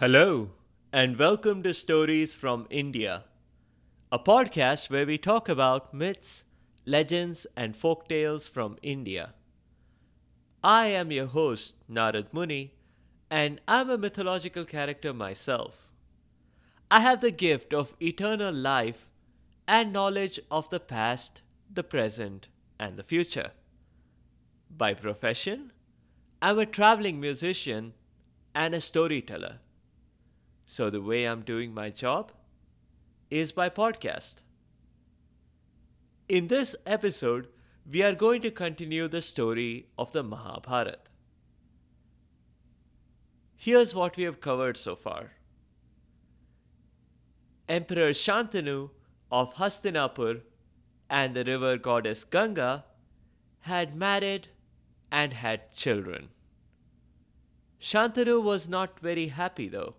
Hello, and welcome to Stories from India, a podcast where we talk about myths, legends, and folk tales from India. I am your host, Narad Muni, and I'm a mythological character myself. I have the gift of eternal life and knowledge of the past, the present, and the future. By profession, I'm a traveling musician and a storyteller. So, the way I'm doing my job is by podcast. In this episode, we are going to continue the story of the Mahabharat. Here's what we have covered so far. Emperor Shantanu of Hastinapur and the river goddess Ganga had married and had children. Shantanu was not very happy though,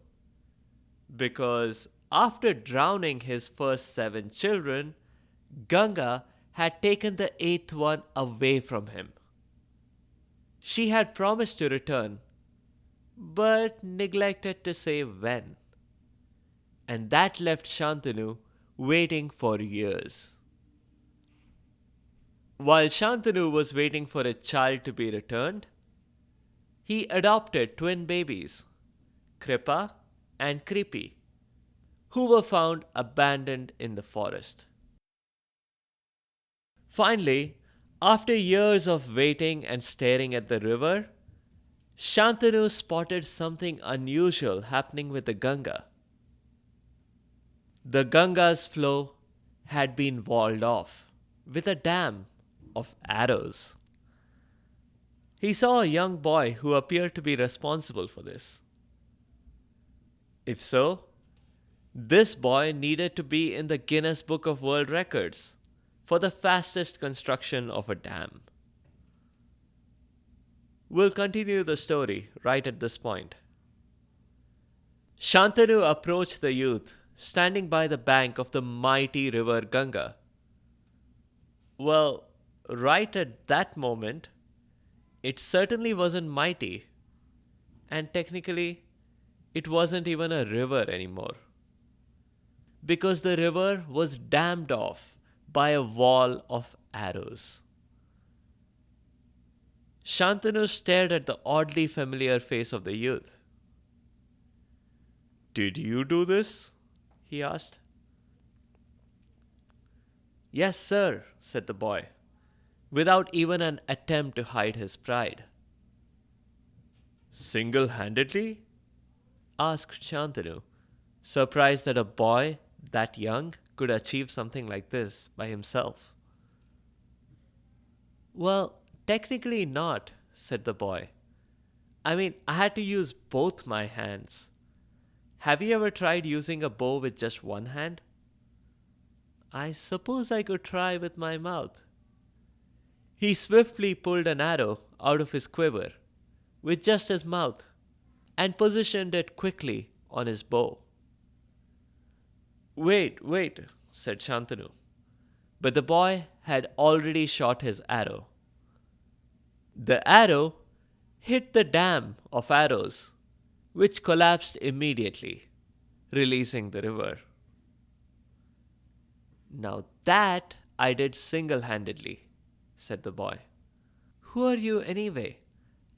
because after drowning his first seven children, Ganga had taken the eighth one away from him. She had promised to return, but neglected to say when, and that left Shantanu waiting for years. While Shantanu was waiting for a child to be returned, he adopted twin babies, Kripa and Kripi, who were found abandoned in the forest. Finally, after years of waiting and staring at the river, Shantanu spotted something unusual happening with the Ganga. The Ganga's flow had been walled off with a dam of arrows. He saw a young boy who appeared to be responsible for this. If so, this boy needed to be in the Guinness Book of World Records for the fastest construction of a dam. We'll continue the story right at this point. Shantanu approached the youth standing by the bank of the mighty river Ganga. Well, right at that moment, it certainly wasn't mighty, and technically, it wasn't even a river anymore. Because the river was dammed off by a wall of arrows. Shantanu stared at the oddly familiar face of the youth. "Did you do this?" he asked. "Yes, sir," said the boy, without even an attempt to hide his pride. "Single handedly?" asked Shantanu, surprised that a boy that young could achieve something like this by himself. "Well, technically not," said the boy. I had to use both my hands. Have you ever tried using a bow with just one hand?" "I suppose I could try with my mouth." He swiftly pulled an arrow out of his quiver with just his mouth and positioned it quickly on his bow. Wait, said Shantanu. But the boy had already shot his arrow. The arrow hit the dam of arrows, which collapsed immediately, releasing the river. "Now that I did single-handedly," said the boy. "Who are you anyway?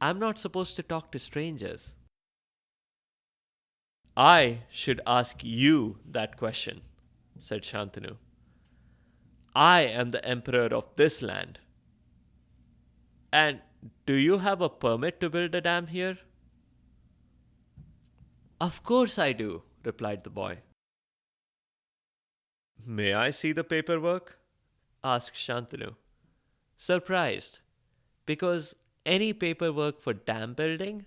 I'm not supposed to talk to strangers." "I should ask you that question," said Shantanu. "I am the emperor of this land. And do you have a permit to build a dam here?" "Of course I do," replied the boy. "May I see the paperwork?" asked Shantanu, surprised, because any paperwork for dam building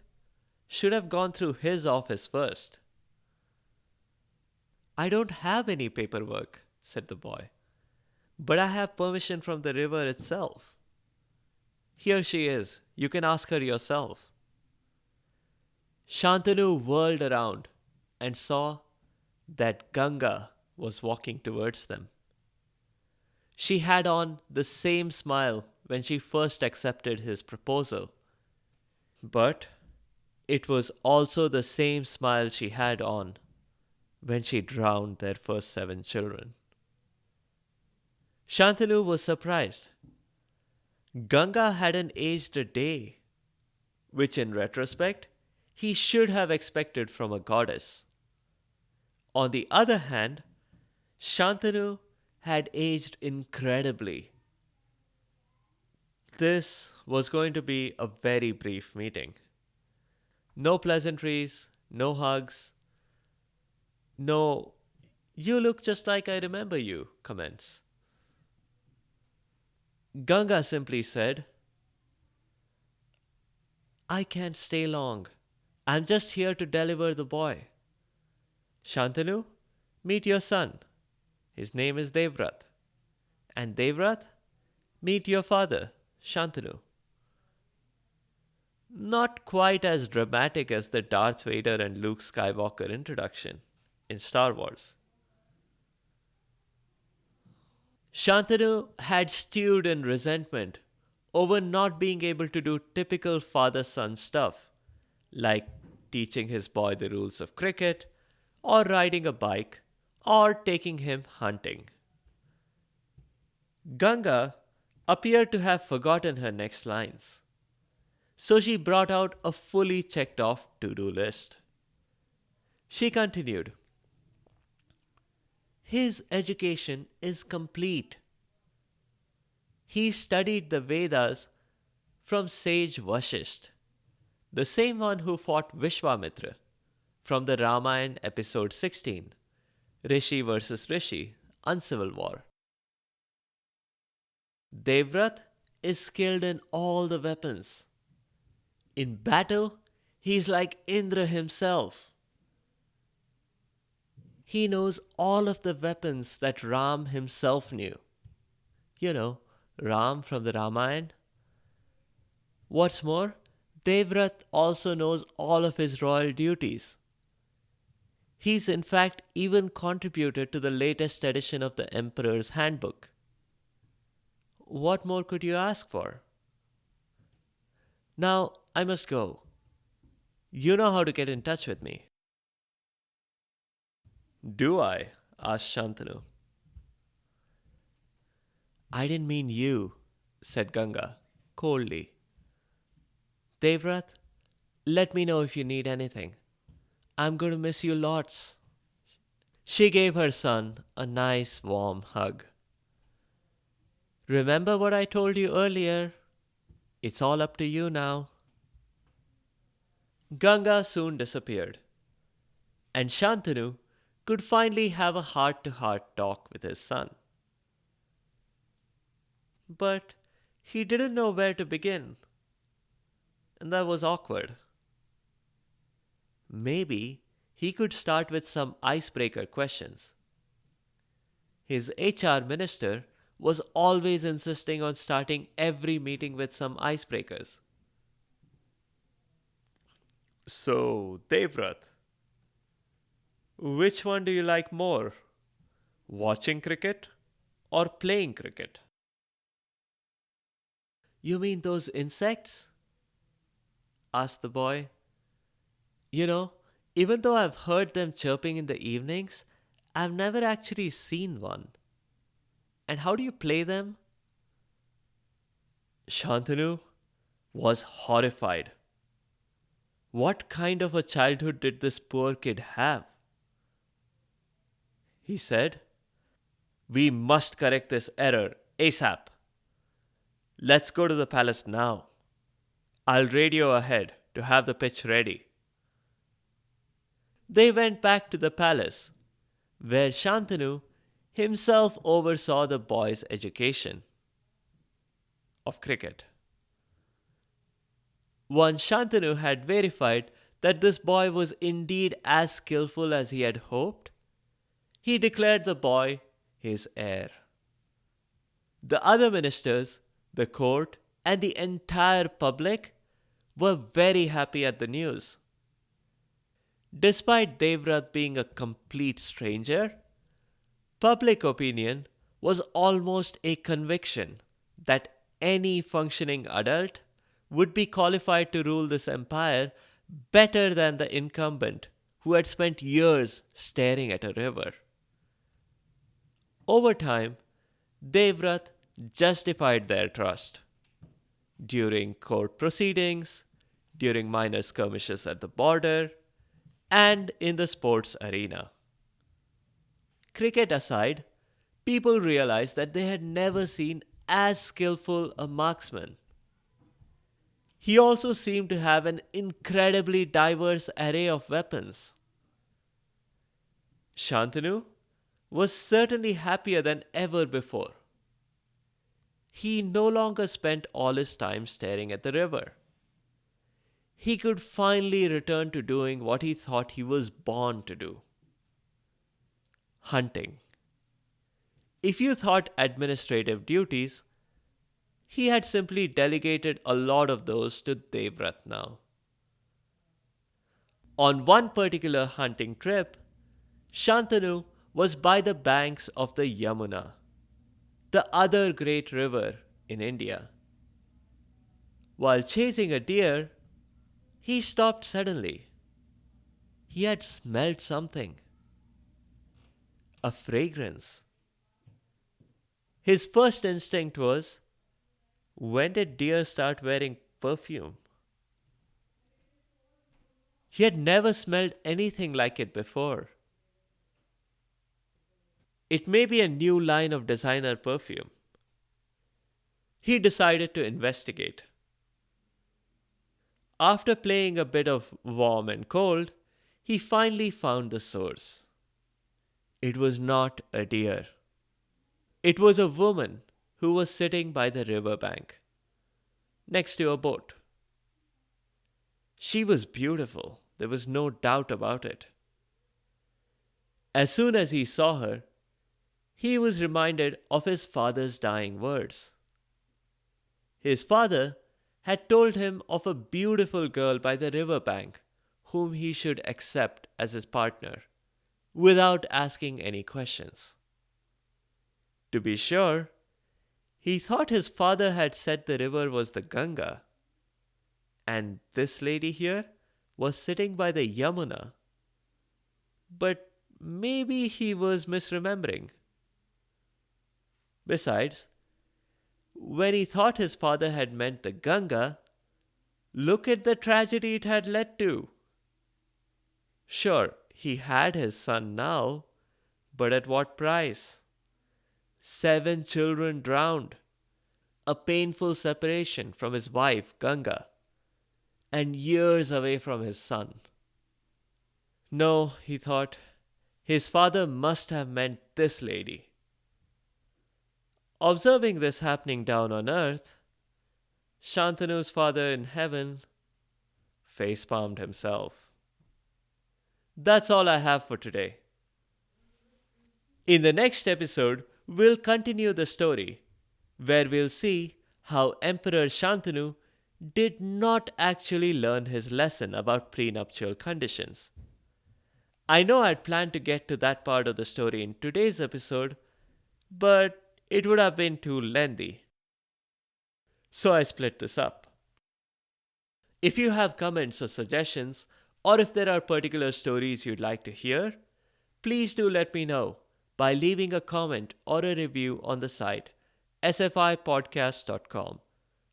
should have gone through his office first. "I don't have any paperwork," said the boy, "but I have permission from the river itself. Here she is. You can ask her yourself." Shantanu whirled around and saw that Ganga was walking towards them. She had on the same smile when she first accepted his proposal. But It was also the same smile she had on when she drowned their first 7 children. Shantanu was surprised. Ganga hadn't aged a day, which in retrospect he should have expected from a goddess. On the other hand, Shantanu had aged incredibly. This was going to be a very brief meeting. No pleasantries, no hugs, no, you look just like I remember you comments. Ganga simply said, I can't stay long. I'm just here to deliver the boy. Shantanu, meet your son. His name is Devrat. And Devrat, meet your father, Shantanu. Not quite as dramatic as the Darth Vader and Luke Skywalker introduction in Star Wars. Shantanu had stewed in resentment over not being able to do typical father son stuff, like teaching his boy the rules of cricket, or riding a bike, or taking him hunting. Ganga appeared to have forgotten her next lines, so she brought out a fully checked off to do list. She continued, his education is complete. He studied the Vedas from sage Vashisht, the same one who fought Vishwamitra from the Ramayana episode 16, Rishi versus Rishi, Uncivil War. Devrat is skilled in all the weapons. In battle, he's like Indra himself. He knows all of the weapons that Ram himself knew. You know, Ram from the Ramayana. What's more, Devrat also knows all of his royal duties. He's in fact even contributed to the latest edition of the Emperor's Handbook. What more could you ask for? Now, I must go. You know how to get in touch with me. Do I? Asked Shantanu. I didn't mean you, said Ganga, coldly. Devrat, let me know if you need anything. I'm going to miss you lots. She gave her son a nice warm hug. Remember what I told you earlier? It's all up to you now. Ganga soon disappeared, and Shantanu could finally have a heart-to-heart talk with his son. But he didn't know where to begin, and that was awkward. Maybe he could start with some icebreaker questions. His HR minister was always insisting on starting every meeting with some icebreakers. So, Devrat, which one do you like more? Watching cricket or playing cricket? You mean those insects? Asked the boy. You know, even though I've heard them chirping in the evenings, I've never actually seen one. And how do you play them? Shantanu was horrified. What kind of a childhood did this poor kid have? He said, we must correct this error ASAP. Let's go to the palace now. I'll radio ahead to have the pitch ready. They went back to the palace, where Shantanu himself oversaw the boy's education of cricket. Once Shantanu had verified that this boy was indeed as skillful as he had hoped, he declared the boy his heir. The other ministers, the court, and the entire public were very happy at the news. Despite Devrat being a complete stranger, public opinion was almost a conviction that any functioning adult would be qualified to rule this empire better than the incumbent who had spent years staring at a river. Over time, Devrat justified their trust. During court proceedings, during minor skirmishes at the border, and in the sports arena. Cricket aside, people realized that they had never seen as skillful a marksman. He also seemed to have an incredibly diverse array of weapons. Shantanu was certainly happier than ever before. He no longer spent all his time staring at the river. He could finally return to doing what he thought he was born to do: hunting. If you thought administrative duties, he had simply delegated a lot of those to Devrat now. On one particular hunting trip, Shantanu was by the banks of the Yamuna, the other great river in India. While chasing a deer, he stopped suddenly. He had smelled something, a fragrance. His first instinct was, when did deer start wearing perfume? He had never smelled anything like it before. It may be a new line of designer perfume. He decided to investigate. After playing a bit of warm and cold, he finally found the source. It was not a deer. It was a woman who was sitting by the river bank, next to a boat. She was beautiful, there was no doubt about it. As soon as he saw her, he was reminded of his father's dying words. His father had told him of a beautiful girl by the river bank whom he should accept as his partner, without asking any questions. To be sure, he thought his father had said the river was the Ganga, and this lady here was sitting by the Yamuna. But maybe he was misremembering. Besides, when he thought his father had meant the Ganga, look at the tragedy it had led to. Sure, he had his son now, but at what price? 7 children drowned, a painful separation from his wife Ganga, and years away from his son. No, he thought, his father must have meant this lady. Observing this happening down on earth, Shantanu's father in heaven facepalmed himself. That's all I have for today. In the next episode, we'll continue the story, where we'll see how Emperor Shantanu did not actually learn his lesson about prenuptial conditions. I know I'd planned to get to that part of the story in today's episode, but it would have been too lengthy. So I split this up. If you have comments or suggestions, or if there are particular stories you'd like to hear, please do let me know by leaving a comment or a review on the site sfipodcast.com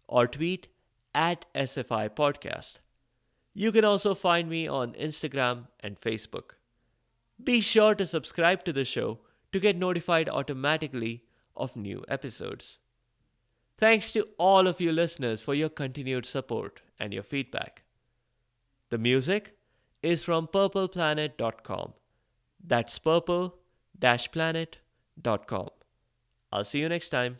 or tweet at sfipodcast. You can also find me on Instagram and Facebook. Be sure to subscribe to the show to get notified automatically of new episodes. Thanks to all of you listeners for your continued support and your feedback. The music is from purpleplanet.com. That's purple-planet.com. I'll see you next time.